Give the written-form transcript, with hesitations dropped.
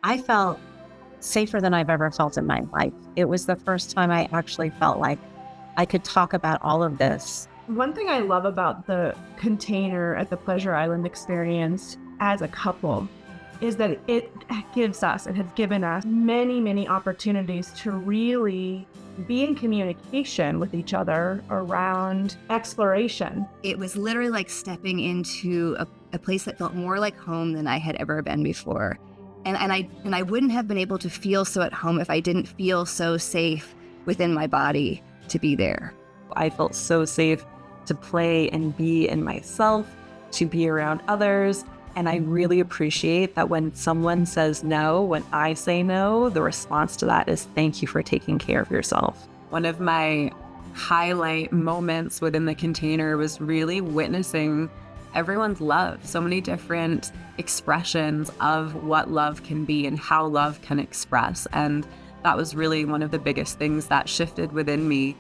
I felt safer than I've ever felt in my life. It was the first time I actually felt like I could talk about all of this. One thing I love about the container at the Pleasure Island experience as a couple is that it has given us many, many opportunities to really be in communication with each other around exploration. It was literally like stepping into a place that felt more like home than I had ever been before. And I wouldn't have been able to feel so at home if I didn't feel so safe within my body to be there. I felt so safe to play and be in myself, to be around others. And I really appreciate that when someone says no, when I say no, the response to that is thank you for taking care of yourself. One of my highlight moments within the container was really witnessing everyone's love, so many different expressions of what love can be and how love can express. And that was really one of the biggest things that shifted within me